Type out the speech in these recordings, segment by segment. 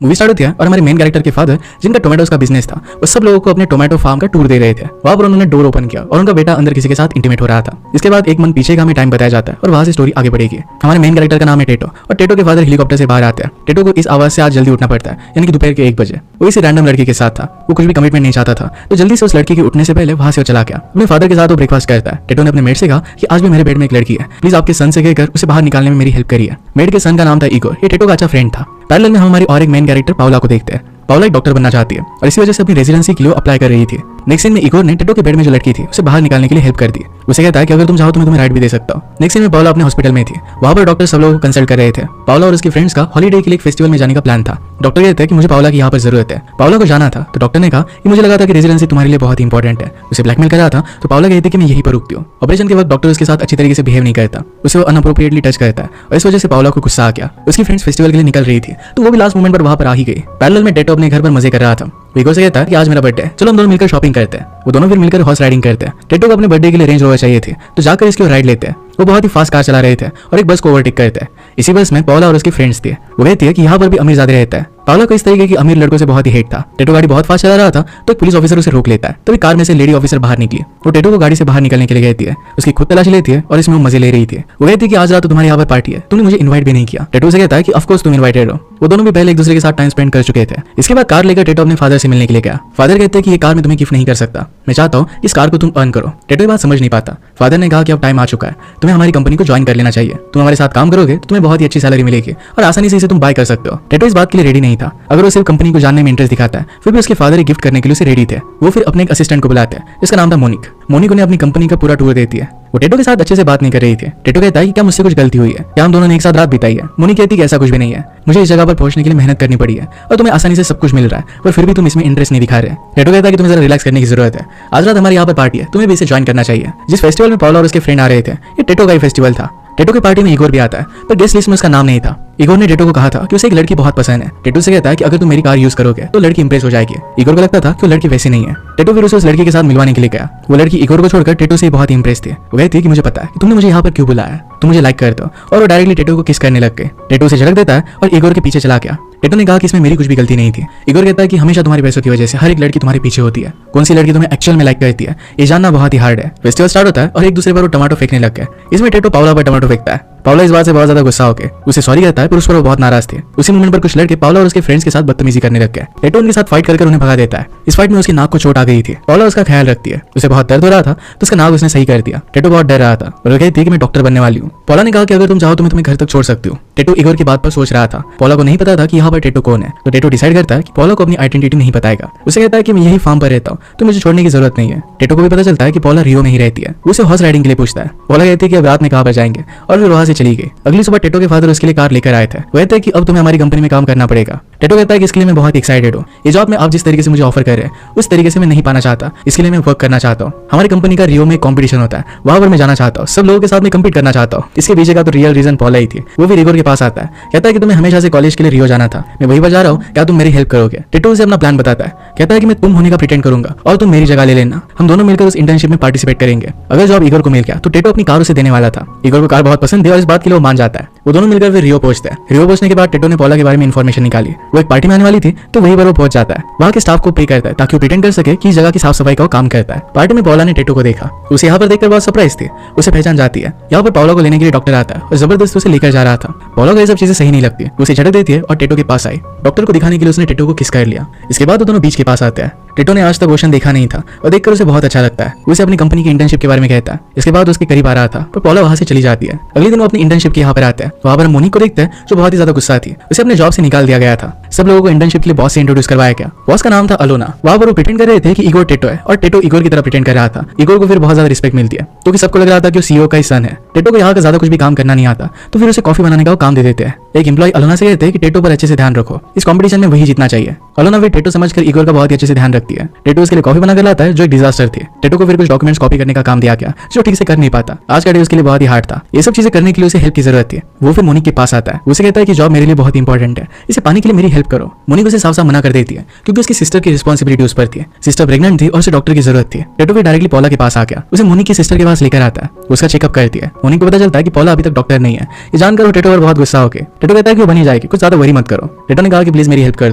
Movie start होती है और हमारे मेन कैरेक्टर के फादर, जिनका टोमेटोज का बिजनेस था, वो सब लोगों को अपने टोमेटो फार्म का टूर दे रहे थे। वहां पर उन्होंने डोर ओपन किया और उनका बेटा अंदर किसी के साथ इंटीमेट हो रहा था। इसके बाद एक मन पीछे का हमें टाइम बताया जाता है और वहां से स्टोरी आगे बढ़ेगी। हमारे मेन कैरेक्टर का नाम है टेटो और टेटो के फादर हेलीकॉप्टर से बाहर आते हैं। टेटो को इस आवाज से आज जल्दी उठना पड़ता है, यानी कि दोपहर के 1 बजे। वो इसी रैंडम लड़की के साथ था, वो कुछ भी कमिटमेंट नहीं चाहता था, तो जल्दी से उस लड़की के उठने से पहले वहां से वो चला गया। अपने फादर के साथ वो ब्रेकफास्ट करता है। टेटो ने अपने मेड से कहा कि आज भी मेरे बेड में एक लड़की है, प्लीज आपके सन से कहकर उसे बाहर निकालने में मेरी हेल्प करिए। मेड के सन का नाम था इगोर। ये टेटो का अच्छा फ्रेंड था। पैरेलल में हम हमारी और एक मेन कैरेक्टर पाउला को देखते हैं। पाउला एक डॉक्टर बनना चाहती है और इसी वजह से अपनी रेजिडेंसी के लिए अप्लाई कर रही थी। नेक्स्ट सीन में इगोर ने टेटो के बेड में जो लड़की थी उसे बाहर निकालने के लिए हेल्प कर दी। उसे कहता है कि अगर तुम चाहो तो मैं तुम्हें राइड भी दे सकता हूँ। नेक्स्ट सीन में पाउला अपने हॉस्पिटल में थी। वहां पर डॉक्टर सब लोगों को कंसल्ट कर रहे थे। पाउला और उसकी फ्रेंड्स का हॉलीडे के लिए एक फेस्टिवल में जाने का प्लान था। डॉक्टर कहते हैं कि मुझे पाउला की यहाँ पर जरूरत है। पाउला को जाना था तो डॉक्टर ने कहा कि मुझे लगा था कि रेजिडेंसी तुम्हारे लिए बहुत इंपॉर्टेंट है। उसे ब्लैकमेल कर रहा था तो पाउला कहती कि मैं यही पर रुकती हूँ। ऑपरेशन के वक्त डॉक्टर उसके साथ अच्छी तरीके से बिहेव नहीं करता, उसे वो अनअप्रोप्रिएटली टच करता है और इस वजह से पाउला को गुस्सा आ गया। उसकी फ्रेंड्स फेस्टिवल के लिए निकल रही थी तो वो भी लास्ट मोमेंट पर वहां पर आ ही गई। पैरेलल में टेटो अपने घर पर मजे कर रहा था। विगो से कहता है कि आज मेरा बर्थडे है, चलो हम दोनों मिलकर शॉपिंग करते हैं। वो दोनों फिर मिलकर हॉर्स राइडिंग करते हैं। टेटो को अपने बर्थडे के लिए रेंज रोवर चाहिए थी तो जाकर इसकी राइड लेते हैं। वो बहुत ही फास्ट कार चला रहे थे और एक बस को ओवरटेक करते हैं। इसी बस में पाउला और उसके फ्रेंड्स थे। वो कहती है कि यहाँ पर भी अमीर ज्यादा रहता है। पाउला को इस तरीके की अमीर लड़कों से बहुत ही हेट था। टेटो गाड़ी बहुत फास्ट चला रहा था तो एक पुलिस ऑफिसर उसे रोक लेता है। तभी कार में से लेडी ऑफिसर बाहर निकली। वो टेटो को गाड़ी से बाहर निकलने के लिए कहती है। उसकी खुद तलाशी लेती है और इसमें वो मजे ले रही थी। वो कहती है कि आज रात तो तुम्हारे यहाँ पर पार्टी है, तुमने मुझे इन्वाइट भी नहीं किया। टेटो से कहता है कि ऑफकोर्स तुम इन्वाइटेड हो। वो दोनों भी पहले एक दूसरे के साथ टाइम स्पेंड कर चुके थे। इसके बाद कार लेकर टेटो अपने फादर से मिलने के लिए गया। फादर कहते हैं कि ये कार मैं तुम्हें गिफ्ट नहीं कर सकता, मैं चाहता हूँ इस कार को तुम अर्न करो। टेटो ये बात समझ नहीं पाता। फादर ने कहा कि अब टाइम आ चुका है, तुम्हें हमारी कंपनी को ज्वाइन कर लेना चाहिए। तुम हमारे साथ काम करोगे तो तुम्हें बहुत ही अच्छी सैलरी मिलेगी और आसानी से इसे तुम बाय कर सकते हो। टेटो इस बात के लिए रेडी नहीं था। अगर वो सिर्फ कंपनी को जानने में इंटरेस्ट दिखाता है, फिर भी उसके फादर एक गिफ्ट करने के लिए उसे रेडी थे। वो फिर अपने एक असिस्टेंट को बुलाते हैं जिसका नाम था मोनिक। मोनिक उन्हें अपनी कंपनी का पूरा टूर देती है। वो टेटो के साथ अच्छे से बात नहीं कर रही थी। टेटो कहता है कि क्या मुझसे कुछ गलती हुई है, क्या हम दोनों ने एक साथ रात बिताई है। मोनिक कहती है कि ऐसा कुछ भी नहीं है, मुझे इस जगह पर पहुंचने के लिए मेहनत करनी पड़ी है और तुम्हें आसानी से सब कुछ मिल रहा है पर फिर भी तुम इसमें इंटरेस्ट नहीं दिखा रहे। टेटो कहता है कि तुम्हें जरा रिलैक्स करने की जरूरत है। आज रात हमारे यहाँ पर पार्टी है, तुम्हें भी इसे ज्वाइन करना चाहिए। जिस फेस्टिवल में पाउला और उसके फ्रेंड आ रहे थे, ये टेटो का ही फेस्टिवल था। टेटो की पार्टी में इगोर भी आता है पर गेस्ट लिस्ट में उसका नाम नहीं था। इगोर ने टेटो को कहा था कि उसे एक लड़की बहुत पसंद है। टेटो से कहता है कि अगर तुम मेरी कार यूज करोगे तो लड़की इंप्रेस हो जाएगी। इगोर को लगता था कि वो लड़की वैसी नहीं है। टेटो फिर उसे उस लड़की के साथ मिलवाने के लिए गया। वो लड़की इगोर को छोड़कर टेटो से बहुत इंप्रेस थी। वो कहती है कि मुझे पता है कि तुमने मुझे यहाँ पर क्यों बुलाया है, तुम मुझे लाइक करते हो। और वो डायरेक्टली टेटो को किस करने लग गए। टेटो उसे झड़क देता है और इगोर के पीछे चला गया। टेटो ने कहा कि इसमें मेरी कुछ भी गलती नहीं थी। इगोर कहता है कि हमेशा तुम्हारे पैसों की वजह से हर एक लड़की तुम्हारे पीछे होती है। कौन सी लड़की तुम्हें एक्चुअल में लाइक करती है ये जानना बहुत ही हार्ड है। फेस्टिवल स्टार्ट होता है और एक दूसरे पर वो टमाटो फेंकने लग गए। इसमें टेटो पाउला पर टमाटो फेंकता है। पाउला इस बात से बहुत ज्यादा गुस्सा होकर उसे सॉरी कहता है पर उस पर वो बहुत नाराज थे। उसी मोमेंट पर कुछ लड़के पाउला और उसके फ्रेंड्स के साथ बदतमीजी करने लग गए। टेटो उनके साथ फाइट कर उन्हें भगा देता है। इस फाइट में उसकी नाक को चोट आ गई थी। पाउला उसका ख्याल रखती है। उसे बहुत दर्द हो रहा था तो उसका नाक उसने सही कर दिया। टेटो बहुत डर रहा था और वो कहती है कि मैं डॉक्टर बनने वाली हूँ। पाउला ने कहा कि अगर तुम चाहो तो मैं तुम्हें घर तक छोड़ सकती हूँ। टेटो इगोर की बात पर सोच रहा था। पाउला को नहीं पता था कि यहाँ पर टेटो कौन है, तो टेटो डिसाइड करता है कि पाउला को अपनी आइडेंटिटी नहीं बताएगा। उसे कहता है कि मैं यही फार्म पर रहता हूँ तो मुझे छोड़ने की जरूरत नहीं है। टेटो को भी पता चलता है कि पाउला रियो में ही रहती है। उसे हॉर्स राइडिंग के लिए पूछता है। पाउला कहती है कि अब रात में कहाँ पर जाएंगे और फिर वहां से चली गई। अगली सुबह टेटो के फादर उसके लिए कार लेकर आए थे। वो कहते हैं कि अब तुम्हें हमारी कंपनी में काम करना पड़ेगा। टेटो कहता है कि इसके लिए मैं बहुत एक्साइटेड हूँ। ये जॉब में आप जिस तरीके से मुझे ऑफर कर रहे हैं उस तरीके से मैं नहीं पाना चाहता, इसके लिए मैं वर्क करना चाहता हूँ। हमारी कंपनी का रियो में कॉम्पिटिशन होता है, वहां पर मैं जाना चाहता हूँ, सब लोगों के साथ मैं कम्पीट करना चाहता हूँ। इसके पीछे का तो रियल रीजन पाउला ही थी। वो भी इगोर के पास आता है। कहता है कि तुम्हें हमेशा से कॉलेज के लिए रियो जाना था, मैं वही पर जा रहा हूँ, क्या तुम मेरी हेल्प करोगे। टेटो उसे अपना प्लान बताता है। कहता है कि मैं तुम होने का प्रिटेंड करूंगा और तुम मेरी जगह ले लेना। हम दोनों मिलकर उस इंटर्नशिप में पार्टिसिपेट करेंगे। अगर जॉब इगोर को मिल गया तो टेटो अपनी कार उसे देने वाला था। इगोर को कार बहुत पसंद है और इस बात के लिए वो मान जाता है। वो दोनों मिलकर फिर रियो पहुंचते हैं। रियो पहुंचने के बाद टेटो ने पाउला के बारे में इन्फॉर्मेशन निकाली। वो एक पार्टी में आने वाली थी तो वहीं पर वो पहुंच जाता है। वहां के स्टाफ को पे करता है ताकि वो प्रिटेंड कर सके कि इस जगह की साफ सफाई का वो काम करता है। पार्टी में पाउला ने टेटो को देखा। उसे यहाँ पर देखकर बहुत सरप्राइज थी। उसे पहचान जाती है। यहाँ पर पाउला को लेने के लिए डॉक्टर आता है और जबरदस्ती उसे लेकर जा रहा था। पाउला को ये सब चीजें सही नहीं लगती। उसे झटक देती है और टेटो के पास आई। डॉक्टर को दिखाने के लिए उसने टेटो को किस कर लिया। इसके बाद वो दोनों बीच के पास आते हैं। टेटो ने आज तक ओशन देखा नहीं था और देखकर उसे बहुत अच्छा लगता है। उसे अपनी कंपनी की इंटर्नशिप के बारे में कहता है। इसके बाद उसके करीब आ रहा था पर पाउला वहां से चली जाती है। अगले दिन वो अपनी इंटर्नशिप के यहाँ पर आते हैं। वहां पर मोनिक को देखते हैं जो बहुत ही ज्यादा गुस्सा थी। उसे अपने जॉब से निकाल दिया गया था। सब लोगों को इंटर्नशिप के लिए बॉस से इंट्रोड्यूस करवाया गया। बॉस का नाम था अलोना। वहां पर वो प्रिटेंड कर रहे थे कि इगोर टेटो है और टेटो इगोर की तरह प्रिटेंड कर रहा था। इगोर को फिर बहुत ज्यादा रिस्पेक्ट मिलती है क्योंकि सबको लग रहा था कि वो सीईओ का ही सन है। टेटो को यहाँ का ज्यादा कुछ भी काम करना नहीं आता तो फिर उसे कॉफी बनाने का काम दे देते हैं। एक एम्प्लॉय अलोना से कहते हैं कि टेटो पर अच्छे से ध्यान रखो, इस कंपटीशन में वही जीतना चाहिए। अलोना फिर टेटो समझकर इगोर का बहुत ही अच्छे से ध्यान रखती है। टेटो उसके लिए कॉफी बनाकर लाता है जो एक डिजास्टर थी। टेटो को फिर कुछ डॉक्यूमेंट्स कॉपी करने का काम दिया गया जो ठीक से कर नहीं पाता। आज का डे उसके लिए बहुत ही हार्ड था। ये सब चीजें करने के लिए उसे हेल्प की जरूरत थी। वो फिर मोनिक के पास आता है। उसे कहता है कि जॉब मेरे लिए बहुत इंपॉर्टेंट है, इसे पाने के लिए मेरी हेल्प हेल्प करो। मोनिका उसे साफ साफ मना कर देती है क्योंकि उसकी सिस्टर की रिस्पॉन्सिबिलिटी उस पर थी। सिस्टर प्रेग्नेंट थी और उसे डॉक्टर की जरूरत थी। टेटो भी डायरेक्टली पॉला के पास आ गया, उसे मोनिका की सिस्टर के पास लेकर आता है, उसका चेकअप करती है। मोनिका को पता चलता है कि पॉला अभी तक डॉक्टर नहीं है। ये जानकर वो टेटो पर बहुत गुस्सा होकर टेटो कहता है कि वो बनी जाएगी, कुछ ज्यादा वरी मत करो। टेटो ने कहा कि प्लीज मेरी हेल्प कर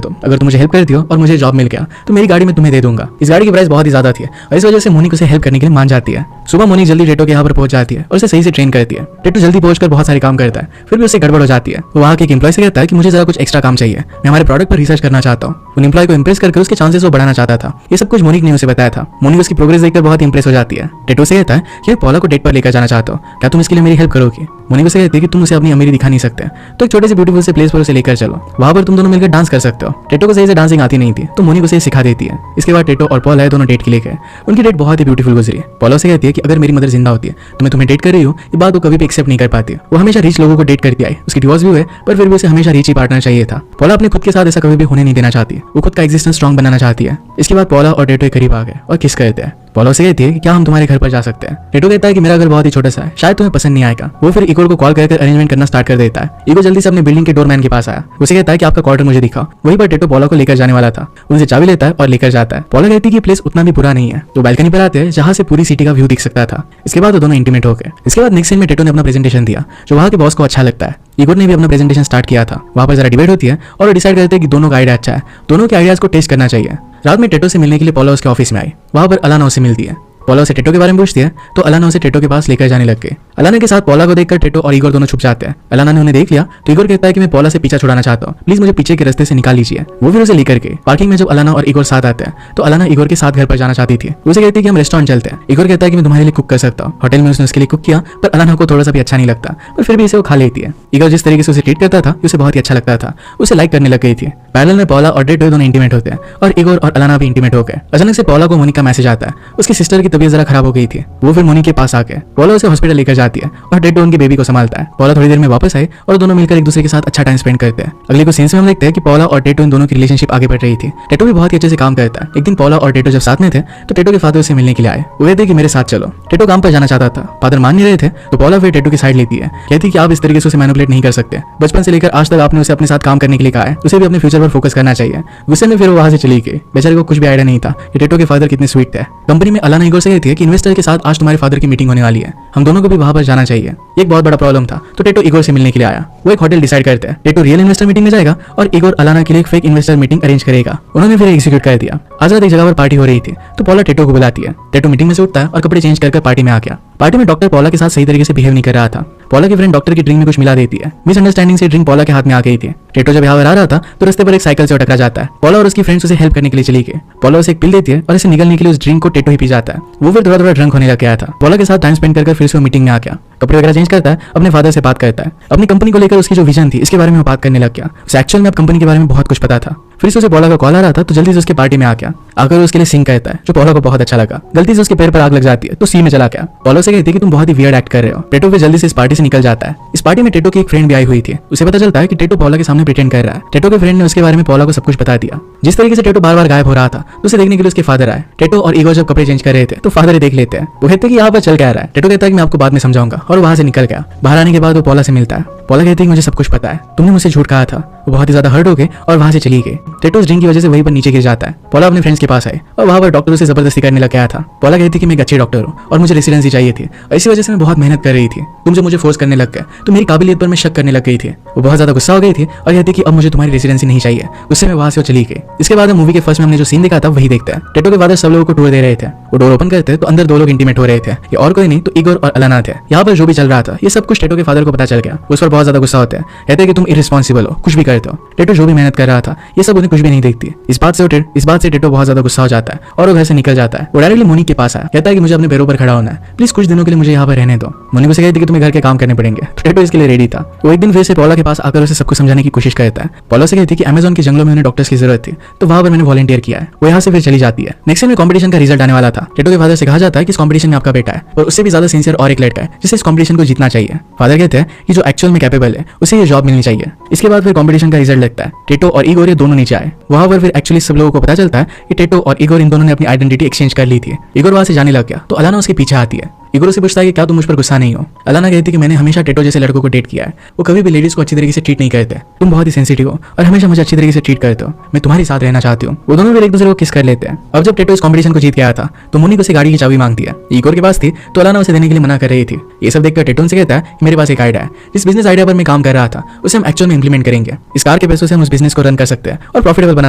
दो, अगर तुम मुझे हेल्प करती हो और मुझे जॉब मिल गया तो मेरी गाड़ी में तुम्हें दे दूंगा। इस गाड़ी की प्राइस बहुत ही ज्यादा थी और इस वजह से मोनिका उसे हेल्प करने के लिए मान जाती है। सुबह मोनिका जल्दी टेटो के यहाँ पर पहुंच जाती है और उसे सही से ट्रेन करती है। टेटो जल्दी पहुंचकर बहुत सारे काम करता है, फिर भी उसे गड़बड़ हो जाती है। वो वहाँ के एक एम्प्लॉय से कहता है कि मुझे जरा कुछ एक्स्ट्रा काम चाहिए, मैं हमारे प्रोडक्ट पर रिसर्च करना चाहता हूँ। उन एम्प्लॉय को इंप्रेस करके उसके चांसेस वो बढ़ाना चाहता था। ये सब कुछ मोनिका ने उसे बताया था। मोनिका उसकी प्रोग्रेस देखकर बहुत इंप्रेस हो जाती है। टेटो से कहता है कि पॉला को डेट पर लेकर जाना चाहता हूँ, क्या तुम इसके लिए मेरी हेल्प करोगी? मोनिका से कहती है कि तुम उसे अपनी अमीरी दिखा नहीं सकते, तो एक छोटे से ब्यूटीफुल से प्लेस पर उसे लेकर चलो, वहां पर तुम दोनों मिलकर डांस कर सकते हो। टेटो को सही से डांसिंग आती नहीं थी तो मोनिका उसे सिखा देती है। इसके बाद टेटो और पॉला दोनों डेट के लिए गए। उनकी डेट बहुत ही ब्यूटीफुल गुजरी। पॉला से कहती है कि अगर मेरी मदर जिंदा होती है तो मैं तुम्हें डेट कर रही हूँ, ये बात वो कभी भी एक्सेप्ट नहीं कर पाती। वो हमेशा रिच लोगों को डेट करती आई, उसकी डिवोर्स भी हुए पर फिर भी उसे हमेशा रिच ही पार्टनर चाहिए था। पॉला अपने खुद के साथ ऐसा कभी भी होने नहीं देना चाहती, वो खुद का एग्जिस्टेंस स्ट्रॉन्ग बनाना चाहती है। इसके बाद पॉला और टेटो करीब आ गए और किस करते हैं। पॉला से कहती है कि क्या हम तुम्हारे घर पर जा सकते हैं? टेटो कहता है कि मेरा घर बहुत ही छोटा सा है, शायद तुम्हें पसंद नहीं आएगा। वो फिर इगोर को कॉल करके अरेंजमेंट करना स्टार्ट कर देता है। इगोर जल्दी से अपने बिल्डिंग के डोरमैन के पास आया, उसे कहता है कि आपका क्वार्टर मुझे दिखा। वहीं पर टेटो पॉला को लेकर जाने वाला था, उनसे चाबी लेता है और लेकर जाता है। पॉला कहती है कि प्लेस उतना भी बुरा नहीं है। तो बैल्कनी पर आते हैं जहां से पूरी सिटी का व्यू दिख सकता था। इसके बाद वो दोनों इंटीमेट हो गए। इसके बाद नेक्स्ट सीन में टेटो ने अपना प्रेजेंटेशन दिया जो वहाँ के बॉस को अच्छा लगता है। इगोर ने भी अपना प्रेजेंटेशन स्टार्ट किया था। वहाँ पर जरा डिबेट होती है और डिसाइड करते हैं कि दोनों का आइडिया अच्छा है, दोनों के आइडियाज को टेस्ट करना चाहिए। रात में टेटो से मिलने के लिए पॉला उसके ऑफिस में आई। वहाँ पर अलाना उसे मिलती है। पॉला उसे टेटो के बारे में पूछती है तो अलाना उसे टेटो के पास लेकर जाने लग गई। अलाना के साथ पॉला को देखकर टेटो और इगोर दोनों छुप जाते हैं। अलाना ने उन्हें देख लिया तो इगोर कहता है कि मैं पॉला से पीछा छुड़ाना चाहता हूँ, प्लीज मुझे पीछे के रास्ते से निकाल लीजिए। वो फिर उसे लेकर गई। पार्किंग में जब अलाना और इगोर साथ आते हैं तो अलाना इगोर के साथ घर पर जाना चाहती थी। उसे कहती है कि हम रेस्टोरेंट चलते हैं। इगोर कहता है कि मैं तुम्हारे लिए कुक कर सकता हूँ। होटल में उसने उसके लिए कुक किया पर अलाना को थोड़ा सा भी अच्छा नहीं लगता, पर फिर भी इसे वो खा लेती है। इगोर जिस तरीके से उसे ट्रीट करता था उसे बहुत ही अच्छा लगता था, उसे लाइक करने लग गई थी। पैरेलल में पॉला और टेटो दोनों इंटीमेट होते हैं और इगोर और अलाना भी इंटीमेट हो गए। अचानक से पॉला को मोनिका का मैसेज आता है, उसकी सिस्टर की तबीयत जरा खराब हो गई थी। वो फिर मोनिका के पास आके पॉला उसे हॉस्पिटल लेकर जाती है और टेटो उनके बेबी को संभालता है। पॉला थोड़ी देर में वापस आई और दोनों मिलकर एक दूसरे के साथ अच्छा टाइम स्पेंड करते हैं। अगले कुछ सीन्स में हम देखते हैं कि पॉला और टेटो इन दोनों की रिलेशनशिप आगे बढ़ रही थी। टेटो भी बहुत ही अच्छे से काम करता है। एक दिन पॉला और टेटो जब साथ में थे तो टेटो के फादर उसे मिलने के लिए आए। वो कहते कि मेरे साथ चलो। टेटो काम पर जाना चाहता था, फादर मान नहीं रहे थे तो पॉला फिर टेटो की साइड लेती है, कहती कि आप इस तरीके से उसे मैनिपुलेट नहीं कर सकते। बचपन से लेकर आज तक आपने उसे अपने साथ काम करने के लिए कहा है, उसे भी अपने फ्यूचर पर फोकस करना चाहिए। गुस्से में फिर वो वहां से चली गई। बेचारे को कुछ भी आइडिया नहीं था कि टेटो के फादर कितने स्वीट थे। कंपनी में अलाना इगोर से कहती है कि इन्वेस्टर के साथ आज तुम्हारे फादर की मीटिंग होने वाली है, हम दोनों को भी वहां पर जाना चाहिए। एक बहुत बड़ा प्रॉब्लम था तो टेटो इगोर से मिलने के लिए आया। वो एक होटल डिसाइड करते हैं। टेटो रियल इन्वेस्टर मीटिंग में जाएगा और इगोर अलाना के लिए एक फेक इन्वेस्टर मीटिंग अरेंज करेगा। उन्होंने फिर एग्जीक्यूट कर दिया। आज रात एक जगह पर पार्टी हो रही थी तो पॉला टेटो को बुलाती है। टेटो मीटिंग में से उठता है और कपड़े चेंज कर पार्टी में आ गया। पार्टी में डॉक्टर पॉला के साथ सही तरीके से बिहेव नहीं कर रहा था। पॉला की फ्रेंड डॉक्टर की ड्रिंक में कुछ मिला देती है। मिसअंडरस्टैंडिंग से ड्रिंक पॉला के हाथ में आ गई थी। टेटो जब यहाँ पर आ रहा था तो रास्ते पर एक साइकिल से टकरा जाता है। पॉला और उसकी फ्रेंड्स उसे हेल्प करने के लिए चली गई। पॉला उसे एक पिल देती है और इसे निकलने के लिए उस ड्रिंक को टेटो ही पी जाता है। वो फिर थोड़ा थोड़ा ड्रंक होने लग गया था। पॉला के साथ टाइम स्पेंड कर फिर से वो मीटिंग में आ गया। कपड़े वगैरह चेंज करता है, अपने फादर से बात करता है, अपनी कंपनी को लेकर उसकी जो विजन थी इसके बारे में बात करने लग गया। उसे एक्चुअल में अब कंपनी के बारे में बहुत कुछ पता था। फिर से उसे पॉला का कॉल आ रहा था तो जल्दी से उसके पार्टी में आ गया। आकर उसके लिए सिंग कहता है जो पॉला को बहुत अच्छा लगा। गलती से उसके पैर पर आग लग जाती है तो सी में चला गया। पॉला से कहती है कि तुम बहुत ही वियर्ड एक्ट कर रहे हो। टेटो फिर जल्दी से इस पार्टी से निकल जाता है। इस पार्टी में टेटो की एक फ्रेंड भी आई हुई थी। उसे पता चलता है कि टेटो पॉला के सामने प्रिटेंड कर रहा है। टेटो के फ्रेंड ने उसके बारे में पॉला को सब कुछ बता दिया। जिस तरीके से टेटो बार बार गायब हो रहा था तो उसे देखने के लिए उसके फादर आए। टेटो और इगोर जब कपड़े चेंज कर रहे थे तो फादर ही देख लेते हैं। वो कहते हैं कि यहाँ पर चल क्या रहा है। टेटो कहता है कि मैं आपको बाद में समझाऊंगा और वहां से निकल गया। बाहर आने के बाद वो पॉला से मिलता है। पॉला कहती है कि मुझे सब कुछ पता है, तुमने मुझसे झूठ कहा था। वो बहुत ही ज्यादा हर्ट हो गए और वहां से चली गई। टेटो उस ड्रिंक की वजह से वहीं पर नीचे गिर जाता है। पॉला अपने फ्रेंड्स के पास आए और वहां पर डॉक्टर उसे जबरदस्ती करने लग गया था। पॉला कहती कि मैं एक अच्छी डॉक्टर हूँ और मुझे रेसिडेंसी चाहिए थी, इसी वजह से मैं बहुत मेहनत कर रही थी। तुम जो मुझे फोर्स करने लग गए तो मेरी काबिलियत पर मैं शक करने लग गई थी। वो बहुत ज्यादा गुस्सा हो गई थी और कहती कि अब मुझे तुम्हारी रेसिडेंसी नहीं चाहिए। उससे मैं वहां से चली गई। इसके बाद मूवी के फर्स्ट में हमने जो सीन देखा था वही देखते हैं। टेटो के फादर सब लोगों को टूर दे रहे थे। वो डोर ओपन करते तो अंदर दो लोग इंटीमेट हो रहे थे। ये और कोई नहीं तो इगोर और अलाना थे। यहाँ पर जो भी चल रहा था ये सब कुछ टेटो के फादर को पता चल गया। उस पर बहुत ज्यादा गुस्सा होता है, कहते हैं कि तुम इररिस्पॉन्सिबल हो, कुछ भी करते हो। टेटो जो भी मेहनत कर रहा था ये सब उन्हें कुछ भी नहीं देखती। इस बात से टेटो बहुत ज्यादा गुस्सा हो जाता है और वो घर से निकल जाता है। वो डायरेक्टली मोनिका के पास आया, कहता है कि मुझे अपने पैरों पर खड़ा होना है, प्लीज कुछ दिनों के लिए मुझे यहाँ पर रहने दो। मोनिका से कहती कि तुम्हें घर के काम करने पड़ेंगे। टेटो इसके लिए रेडी था। वो एक दिन फिर से पॉला के पास आकर उसे सब कुछ समझाने की कोशिश करता है। पॉला से कहती कि अमेज़न के जंगलों में उन्हें डॉक्टर्स की जरूरत थी तो वहां पर मैंने वॉलंटियर किया है। वो यहाँ से फिर चली जाती है। नेक्स्ट में कॉम्पिटिशन का रिजल्ट आने वाला था। टेटो के फादर से कहा जाता है कि इस कॉम्पिटिशन में आपका बेटा है और उससे भी ज्यादा सिंसियर और एक लड़का है जिसे इस कॉम्पिटिशन को जीतना चाहिए। फादर कहते हैं कि जो एक्चुअल में कैपेबल है उसे ये जॉब मिलनी चाहिए। इसके बाद फिर कॉम्पिटिशन का रिजल्ट लगता है। टेटो और इगोर ये दोनों नीचे आए। वहां पर फिर एक्चुअली सब लोगों को पता चलता है कि टेटो और इगोर इन दोनों ने अपनी आइडेंटिटी एक्सचेंज कर ली थी। इगोर वहां से जाने लग गया तो अलाना उसके पीछे आती है। इगोर से पूछता है कि क्या तुम मुझ पर गुस्सा नहीं हो। अलाना कहती है कि मैंने हमेशा टेटो जैसे लड़कों को डेट किया है, वो कभी भी लेडीज को अच्छी तरीके से ट्रीट नहीं करते, तुम बहुत ही सेंसिटिव हो और हमेशा मुझे अच्छी तरीके से ट्रीट करते हो, मैं तुम्हारे साथ रहना चाहती हूँ। वो दोनों फिर एक दूसरे को किस कर लेते हैं। अब जब टेटो इस कॉम्पिटिशन को जीत गया था तो मोनिक उसे गाड़ी की चाबी मांगती है। इगोर के पास थी तो अलाना उसे देने के लिए मना कर रही थी। ये सब देखकर टेटो से कहता है कि मेरे पास एक आइडिया है, जिस बिजनेस आइडिया पर मैं काम कर रहा था उसे हम एक्चुअल में इंप्लीमेंट करेंगे। इस कार के पैसों से हम उस बिजनेस को रन कर सकते हैं और प्रॉफिटेबल बना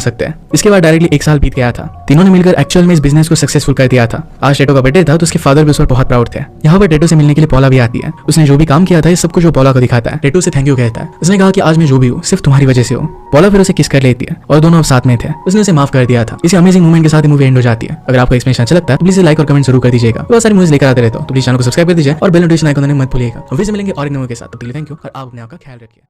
सकते हैं। इसके बाद डायरेक्टली एक साल बीत गया था। तीनों ने मिलकर एक्चुअल में इस बिजनेस को सक्सेसफुल कर दिया था। आज टेटो का बर्थडे था तो उसके फादर भी उस पर बहुत प्राउड थे। यहाँ पर टेटो से मिलने के लिए पॉला भी आती है। उसने जो भी काम किया था ये सब कुछ वो पॉला को दिखाता है। टेटो से थैंक यू कहता है। उसने कहा कि आज मैं जो भी हूँ सिर्फ तुम्हारी वजह से हूँ। पॉला फिर उसे किस कर लेती है और दोनों अब साथ में थे। उसने उसे माफ कर दिया था। इसी अमेजिंग मूवमेंट के साथ मूवी एंड हो जाती है। अगर आपको एक्सप्लेनेशन अच्छा लगता है तो प्लीज लाइक और कमेंट जरूर कर दीजिएगा। बहुत सारी मूवीज लेकर आते रहता हूँ तो प्लीज चैनल को सब्सक्राइब कर दीजिए और बेल नोटिफिकेशन आइकन मत भूलिएगा। फिर से मिलेंगे और एक मूवी के साथ। तब तक के लिए थैंक यू और आप अपने आप का ख्याल रखिए।